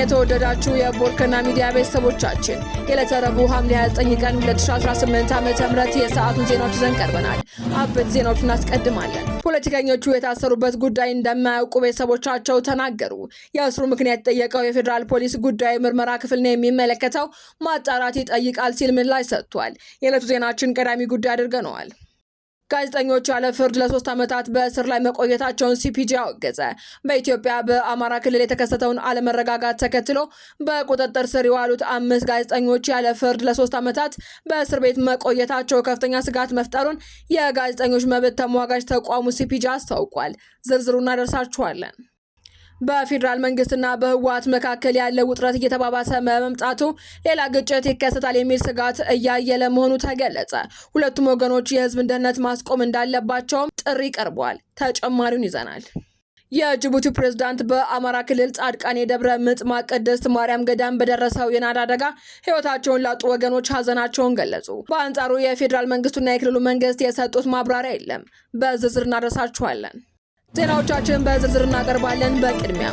የተወደዳችሁ የቦርከና ሚዲያ ቤተሰቦቻችን የዕለተ ረቡዕ ሐምሌ 29 ቀን 2018 ዓ.ም የሰዓቱን ዜናዎች ይዘን ቀርበናል። አበይት ዜናዎችን እናስቀድማለን። ፖለቲከኞቹ የታሰሩበት ጉዳይ እንደማያውቁ ቤተሰቦቻቸው ተናገሩ። የእስሩ ምክንያት የጠየቀው የፌዴራል ፖሊስ ጉዳዩ ምርመራ ክፍል ነው የሚመለከተው፣ ማጣራት ይጠይቃል ሲል ምላሽ ሰጥቷል። የዕለቱ ዜናችን ቀዳሚ ጉዳይ አድርገነዋል። ጋዜጠኞች ያለ ፍርድ ለ3 ዓመታት በእስር ላይ መቆየታቸውን ሲፒጄ አወገዘ። በኢትዮጵያ በአማራ ክልል የተከሰተውን አለመረጋጋት ተከትሎ በቁጥጥር ስር የዋሉት 5 ጋዜጠኞች ያለ ፍርድ ለ3 ዓመታት በእስር ቤት መቆየታቸው ከፍተኛ ስጋት መፍጠሩን የጋዜጠኞች መብት ተሟጋች ተቋሙ ሲፒጄ አስታውቋል። ዝርዝሩን እናደርሳችኋለን። በፌዴራል መንግስትና በህወሓት መካከል ያለው ውጥረት እየተባባሰ መምጣቱ ሌላ ግጭት ይከሰታል የሚል ስጋት እያየለ መሆኑ ተገለጸ። ሁለቱም ወገኖች የህዝብን ደህንነት ማስቆም እንዳለባቸውም ጥሪ ቀርቧል። ተጨማሪውን ይዘናል። የጅቡቲ ፕሬዝዳንት በአማራ ክልል ጻድቃኔ ደብረ ምጥማቅ ቅድስት ማርያም ገዳም በደረሰው የናዳ አደጋ ህይወታቸውን ላጡ ወገኖች ሀዘናቸውን ገለጹ። በአንጻሩ የፌዴራል መንግስቱና የክልሉ መንግስት የሰጡት ማብራሪያ የለም። በዝርዝር እናደርሳችኋለን። ዜናዎቻችን በዝርዝር እናቀርባለን። በቅድሚያ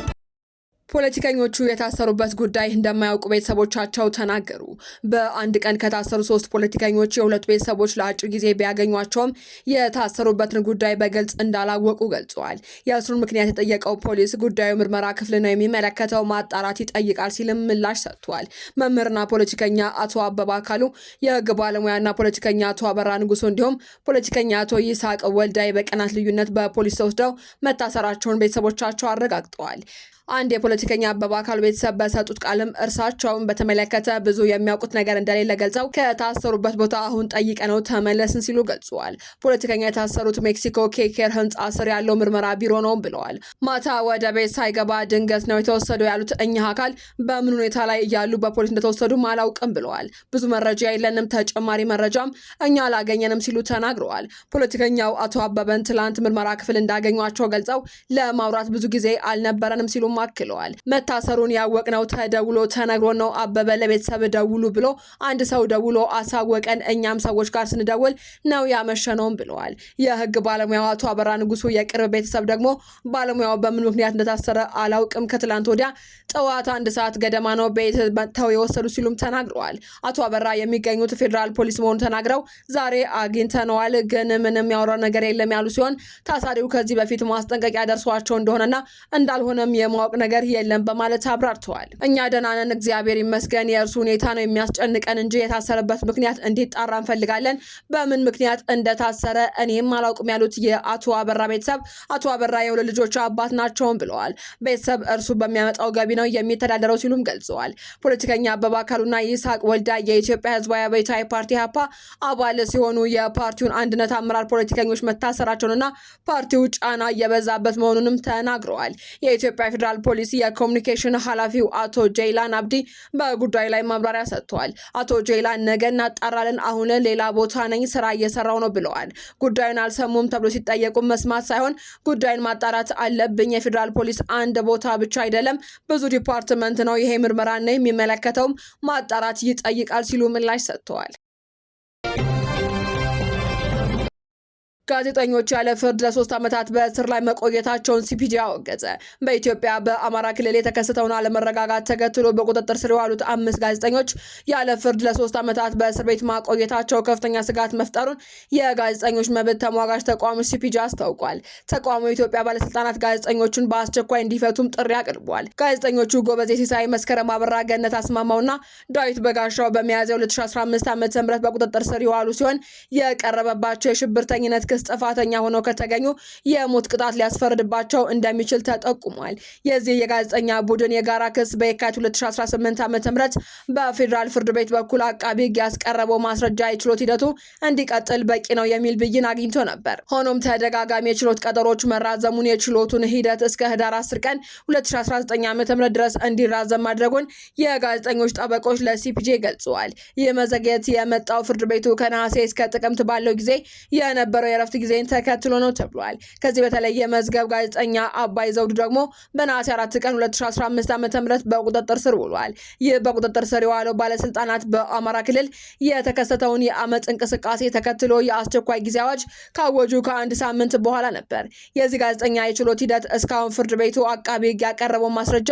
ፖለቲከኞቹ የታሰሩበት ጉዳይ እንደማያውቁ ቤተሰቦቻቸው ተናገሩ። በአንድ ቀን ከታሰሩ 3 ፖለቲከኞች የሁለቱ ቤተሰቦች ለአጭር ጊዜ ቢያገኟቸውም የታሰሩበትን ጉዳይ በግልጽ እንዳላወቁ ገልጸዋል። የእስሩን ምክንያት የጠየቀው ፖሊስ ጉዳዩ ምርመራ ክፍል ነው የሚመለከተው፣ ማጣራት ይጠይቃል ሲልም ምላሽ ሰጥቷል። መምህርና ፖለቲከኛ አቶ አበባ አካሉ፣ የህግ ባለሙያና ፖለቲከኛ አቶ አበራ ንጉሶ እንዲሁም ፖለቲከኛ አቶ ይስሐቅ ወልዳይ በቀናት ልዩነት በፖሊስ ተወስደው መታሰራቸውን ቤተሰቦቻቸው አረጋግጠዋል። አንድ የፖለቲከኛ አበባ አካሉ ቤተሰብ በሰጡት ቃልም እርሳቸውን በተመለከተ ብዙ የሚያውቁት ነገር እንደሌለ ገልጸው ከታሰሩበት ቦታ አሁን ጠይቀነው ተመለስን ሲሉ ገልጸዋል። ፖለቲከኛ የታሰሩት ሜክሲኮ ኬኬር ህንጻ ስር ያለው ምርመራ ቢሮ ነው ብለዋል። ማታ ወደ ቤት ሳይገባ ድንገት ነው የተወሰደው ያሉት እኚህ አካል በምን ሁኔታ ላይ እያሉ በፖሊስ እንደተወሰዱም አላውቅም ብለዋል። ብዙ መረጃ የለንም፣ ተጨማሪ መረጃም እኛ አላገኘንም ሲሉ ተናግረዋል። ፖለቲከኛው አቶ አበበን ትላንት ምርመራ ክፍል እንዳገኟቸው ገልጸው ለማውራት ብዙ ጊዜ አልነበረንም ሲሉ አክለዋል። መታሰሩን ያወቅነው ተደውሎ ተነግሮ ነው። አበበ ለቤተሰብ ደውሉ ብሎ አንድ ሰው ደውሎ አሳወቀን። እኛም ሰዎች ጋር ስንደውል ነው ያመሸነውም ብለዋል። የህግ ባለሙያው አቶ አበራ ንጉሱ የቅርብ ቤተሰብ ደግሞ ባለሙያው በምን ምክንያት እንደታሰረ አላውቅም፣ ከትላንት ወዲያ ጠዋት 1 ሰዓት ገደማ ነው ቤት መጥተው የወሰዱ ሲሉም ተናግረዋል። አቶ አበራ የሚገኙት ፌዴራል ፖሊስ መሆኑን ተናግረው ዛሬ አግኝተነዋል፣ ግን ምንም ያወራው ነገር የለም ያሉ ሲሆን ታሳሪው ከዚህ በፊት ማስጠንቀቂያ ደርሷቸው እንደሆነና እንዳልሆነም የማወቅ ነገር የለም በማለት አብራርተዋል። እኛ ደህና ነን እግዚአብሔር ይመስገን፣ የእርሱ ሁኔታ ነው የሚያስጨንቀን እንጂ የታሰረበት ምክንያት እንዲጣራ እንፈልጋለን። በምን ምክንያት እንደታሰረ እኔም አላውቅም ያሉት የአቶ አበራ ቤተሰብ አቶ አበራ የ2 ልጆች አባት ናቸውም ብለዋል። ቤተሰብ እርሱ በሚያመጣው ገቢ ነው የሚተዳደረው ሲሉም ገልጸዋል። ፖለቲከኛ አበባ አካሉና ይስሐቅ ወልዳ የኢትዮጵያ ህዝባዊ አብዮታዊ ፓርቲ ኢህአፓ አባል ሲሆኑ የፓርቲውን አንድነት አመራር ፖለቲከኞች መታሰራቸውንና ፓርቲው ጫና እየበዛበት መሆኑንም ተናግረዋል። የኢትዮጵያ ፌዴራል ፖሊስ የኮሙኒኬሽን ኃላፊው አቶ ጄይላን አብዲ በጉዳዩ ላይ ማብራሪያ ሰጥተዋል። አቶ ጄይላን ነገ እናጣራለን፣ አሁን ሌላ ቦታ ነኝ፣ ስራ እየሰራው ነው ብለዋል። ጉዳዩን አልሰሙም ተብሎ ሲጠየቁ መስማት ሳይሆን ጉዳዩን ማጣራት አለብኝ፣ የፌዴራል ፖሊስ አንድ ቦታ ብቻ አይደለም ብዙ ዲፓርትመንት ነው፣ ይሄ ምርመራ ነው የሚመለከተውም ማጣራት ይጠይቃል ሲሉ ምላሽ ሰጥተዋል። ጋዜጠኞች ያለ ፍርድ ለ3 ዓመታት በእስር ላይ መቆየታቸውን ሲፒጄ አወገዘ። በኢትዮጵያ በአማራ ክልል የተከሰተውን አለመረጋጋት ተከትሎ በቁጥጥር ስር የዋሉት 5 ጋዜጠኞች ያለ ፍርድ ለ3 ዓመታት በእስር ቤት ማቆየታቸው ከፍተኛ ስጋት መፍጠሩን የጋዜጠኞች መብት ተሟጋች ተቋሙ ሲፒጄ አስታውቋል። ተቋሙ የኢትዮጵያ ባለስልጣናት ጋዜጠኞቹን በአስቸኳይ እንዲፈቱም ጥሪ አቅርቧል። ጋዜጠኞቹ ጎበዜ ሲሳይ፣ መስከረም አበራ፣ ገነት አስማማውና ዳዊት በጋሻው በሚያዝያ 2015 ዓ.ም በቁጥጥር ስር የዋሉ ሲሆን የቀረበባቸው የሽብርተኝነት ክስ ጥፋተኛ ሆነው ከተገኙ የሞት ቅጣት ሊያስፈርድባቸው እንደሚችል ተጠቁሟል። የዚህ የጋዜጠኛ ቡድን የጋራ ክስ በየካቲት 2018 ዓ.ም በፌዴራል ፍርድ ቤት በኩል አቃቢ ሕግ ያስቀረበው ማስረጃ የችሎት ሂደቱ እንዲቀጥል በቂ ነው የሚል ብይን አግኝቶ ነበር። ሆኖም ተደጋጋሚ የችሎት ቀጠሮች መራዘሙን የችሎቱን ሂደት እስከ ህዳር 10 ቀን 2019 ዓ.ም ድረስ እንዲራዘም ማድረጉን የጋዜጠኞች ጠበቆች ለሲፒጄ ገልጸዋል። ይህ መዘግየት የመጣው ፍርድ ቤቱ ከነሐሴ እስከ ጥቅምት ባለው ጊዜ የነበረው የእረፍት ጊዜን ተከትሎ ነው ተብሏል። ከዚህ በተለየ መዝገብ ጋዜጠኛ አባይ ዘውዱ ደግሞ በነሐሴ 4 ቀን 2015 ዓ.ም በቁጥጥር ስር ውሏል። ይህ በቁጥጥር ስር የዋለው ባለስልጣናት በአማራ ክልል የተከሰተውን የአመፅ እንቅስቃሴ ተከትሎ የአስቸኳይ ጊዜ አዋጅ ካወጁ ከአንድ ሳምንት በኋላ ነበር። የዚህ ጋዜጠኛ የችሎት ሂደት እስካሁን ፍርድ ቤቱ አቃቤ ሕግ ያቀረበው ማስረጃ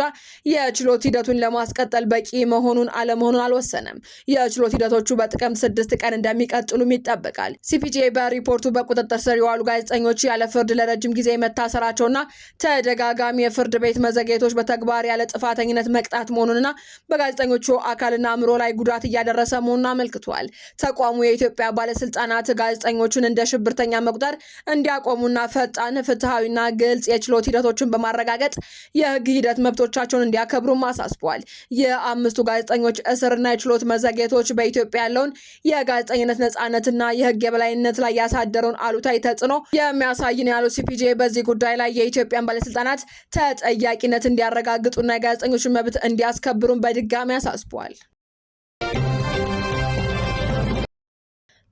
የችሎት ሂደቱን ለማስቀጠል በቂ መሆኑን አለመሆኑን አልወሰነም። የችሎት ሂደቶቹ በጥቅምት 6 ቀን እንደሚቀጥሉም ይጠበቃል። ሲፒጄ በሪፖርቱ በቁጥጥር ስር የዋሉ ጋዜጠኞች ያለ ፍርድ ለረጅም ጊዜ መታሰራቸውና ተደጋጋሚ የፍርድ ቤት መዘግየቶች በተግባር ያለ ጥፋተኝነት መቅጣት መሆኑንና በጋዜጠኞቹ አካልና አእምሮ ላይ ጉዳት እያደረሰ መሆኑን አመልክቷል። ተቋሙ የኢትዮጵያ ባለስልጣናት ጋዜጠኞቹን እንደ ሽብርተኛ መቁጠር እንዲያቆሙና ፈጣን፣ ፍትሐዊና ግልጽ የችሎት ሂደቶችን በማረጋገጥ የህግ ሂደት መብቶቻቸውን እንዲያከብሩም አሳስቧል። የአምስቱ ጋዜጠኞች እስርና የችሎት መዘግየቶች በኢትዮጵያ ያለውን የጋዜጠኝነት ነጻነትና የህግ የበላይነት ላይ ያሳደረውን አሉታዊ ተጽዕኖ የሚያሳይ ነው ያሉት ሲፒጄ በዚህ ጉዳይ ላይ የኢትዮጵያን ባለስልጣናት ተጠያቂነት እንዲያረጋግጡና የጋዜጠኞችን መብት እንዲያስከብሩን በድጋሚ አሳስቧል።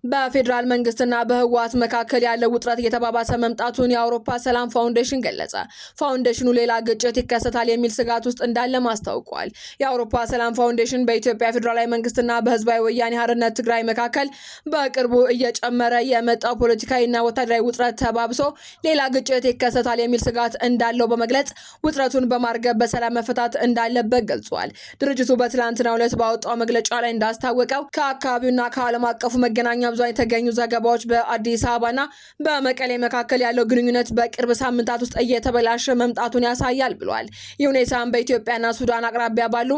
በፌዴራል መንግስትና በህወሓት መካከል ያለው ውጥረት እየተባባሰ መምጣቱን የአውሮፓ ሰላም ፋውንዴሽን ገለጸ። ፋውንዴሽኑ ሌላ ግጭት ይከሰታል የሚል ስጋት ውስጥ እንዳለ አስታውቋል። የአውሮፓ ሰላም ፋውንዴሽን በኢትዮጵያ ፌዴራላዊ መንግስትና በህዝባዊ ወያኔ ሓርነት ትግራይ መካከል በቅርቡ እየጨመረ የመጣው ፖለቲካዊና ወታደራዊ ውጥረት ተባብሶ ሌላ ግጭት ይከሰታል የሚል ስጋት እንዳለው በመግለጽ ውጥረቱን በማርገብ በሰላም መፈታት እንዳለበት ገልጿል። ድርጅቱ በትላንትናው ዕለት ባወጣው መግለጫ ላይ እንዳስታወቀው ከአካባቢውና ከዓለም አቀፉ መገናኛ ብዙሃን የተገኙ ዘገባዎች በአዲስ አበባና በመቀሌ መካከል ያለው ግንኙነት በቅርብ ሳምንታት ውስጥ እየተበላሸ መምጣቱን ያሳያል ብሏል። ይህ ሁኔታም በኢትዮጵያና ሱዳን አቅራቢያ ባሉ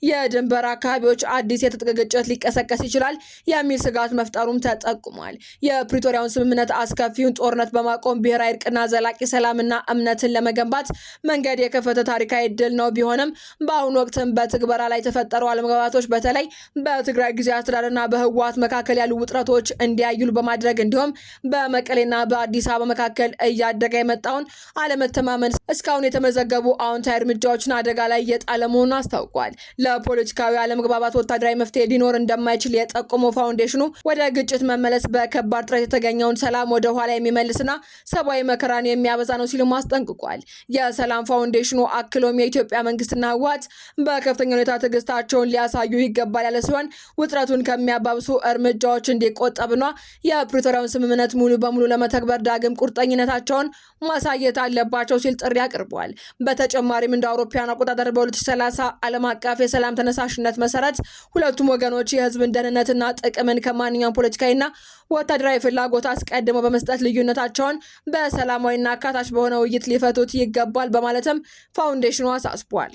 የድንበር አካባቢዎች አዲስ የትጥቅ ግጭት ሊቀሰቀስ ይችላል የሚል ስጋት መፍጠሩም ተጠቁሟል። የፕሪቶሪያውን ስምምነት አስከፊውን ጦርነት በማቆም ብሔራዊ እርቅና ዘላቂ ሰላምና እምነትን ለመገንባት መንገድ የከፈተ ታሪካዊ ድል ነው። ቢሆንም በአሁኑ ወቅትም በትግበራ ላይ የተፈጠሩ አለመግባባቶች በተለይ በትግራይ ጊዜያዊ አስተዳደርና በህወሓት መካከል ያሉ ውጥረቶች እንዲያዩል በማድረግ እንዲሁም በመቀሌና በአዲስ አበባ መካከል እያደገ የመጣውን አለመተማመን እስካሁን የተመዘገቡ አዎንታዊ እርምጃዎችን አደጋ ላይ እየጣለ መሆኑን አስታውቋል። ለፖለቲካዊ አለመግባባት ወታደራዊ መፍትሄ ሊኖር እንደማይችል የጠቆመው ፋውንዴሽኑ ወደ ግጭት መመለስ በከባድ ጥረት የተገኘውን ሰላም ወደ ኋላ የሚመልስና ሰብአዊ መከራን የሚያበዛ ነው ሲልም አስጠንቅቋል። የሰላም ፋውንዴሽኑ አክሎም የኢትዮጵያ መንግስትና ህወሓት በከፍተኛ ሁኔታ ትዕግስታቸውን ሊያሳዩ ይገባል ያለ ሲሆን ውጥረቱን ከሚያባብሱ እርምጃዎች እንዲቆጠብና የፕሪቶሪያውን ስምምነት ሙሉ በሙሉ ለመተግበር ዳግም ቁርጠኝነታቸውን ማሳየት አለባቸው ሲል ጥሪ አቅርቧል። በተጨማሪም እንደ አውሮፓውያን አቆጣጠር በ2030 ዓለም አቀፍ የሰላም ተነሳሽነት መሰረት ሁለቱም ወገኖች የህዝብን ደህንነትና ጥቅምን ከማንኛውም ፖለቲካዊና ወታደራዊ ፍላጎት አስቀድመው በመስጠት ልዩነታቸውን በሰላማዊና አካታች በሆነ ውይይት ሊፈቱት ይገባል በማለትም ፋውንዴሽኑ አሳስቧል።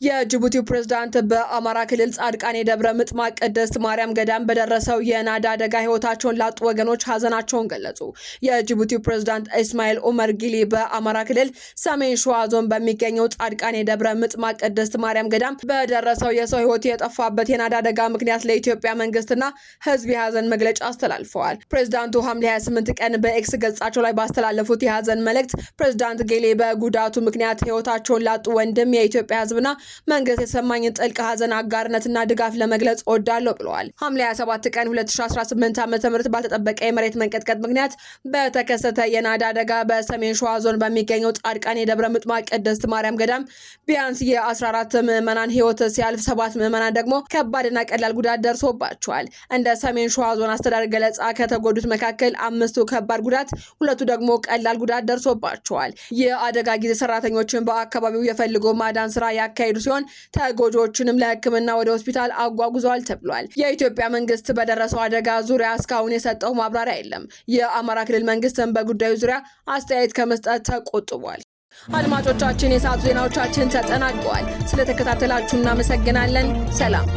የጅቡቲው ፕሬዝዳንት በአማራ ክልል ጻድቃኔ ደብረ ምጥማቅ ቅድስት ማርያም ገዳም በደረሰው የናዳ አደጋ ህይወታቸውን ላጡ ወገኖች ሀዘናቸውን ገለጹ። የጅቡቲው ፕሬዝዳንት ኢስማኤል ኡመር ጊሊ በአማራ ክልል ሰሜን ሸዋ ዞን በሚገኘው ጻድቃኔ ደብረ ምጥማቅ ቅድስት ማርያም ገዳም በደረሰው የሰው ህይወት የጠፋበት የናዳ አደጋ ምክንያት ለኢትዮጵያ መንግስትና ህዝብ የሀዘን መግለጫ አስተላልፈዋል። ፕሬዝዳንቱ ሐምሌ 28 ቀን በኤክስ ገጻቸው ላይ ባስተላለፉት የሀዘን መልእክት ፕሬዝዳንት ጊሊ በጉዳቱ ምክንያት ህይወታቸውን ላጡ ወንድም የኢትዮጵያ ህዝብና መንግስት የተሰማኝን ጥልቅ ሀዘን አጋርነትና ድጋፍ ለመግለጽ እወዳለሁ ብለዋል። ሐምሌ 27 ቀን 2018 ዓ.ም ባልተጠበቀ የመሬት መንቀጥቀጥ ምክንያት በተከሰተ የናዳ አደጋ በሰሜን ሸዋ ዞን በሚገኘው ጻድቃኔ ደብረ ምጥማቅ ቅድስት ማርያም ገዳም ቢያንስ የ14 ምዕመናን ህይወት ሲያልፍ 7 ምዕመናን ደግሞ ከባድና ቀላል ጉዳት ደርሶባቸዋል። እንደ ሰሜን ሸዋ ዞን አስተዳደር ገለጻ ከተጎዱት መካከል 5ቱ ከባድ ጉዳት፣ 2ቱ ደግሞ ቀላል ጉዳት ደርሶባቸዋል። የአደጋ ጊዜ ሰራተኞችን በአካባቢው የፈልጎ ማዳን ስራ ያካሄዱ ሲሆን ተጎጂዎችንም ለሕክምና ወደ ሆስፒታል አጓጉዘዋል ተብሏል። የኢትዮጵያ መንግስት በደረሰው አደጋ ዙሪያ እስካሁን የሰጠው ማብራሪያ የለም። የአማራ ክልል መንግስትም በጉዳዩ ዙሪያ አስተያየት ከመስጠት ተቆጥቧል። አድማጮቻችን፣ የሰዓቱ ዜናዎቻችን ተጠናቀዋል። ስለተከታተላችሁ እናመሰግናለን። ሰላም።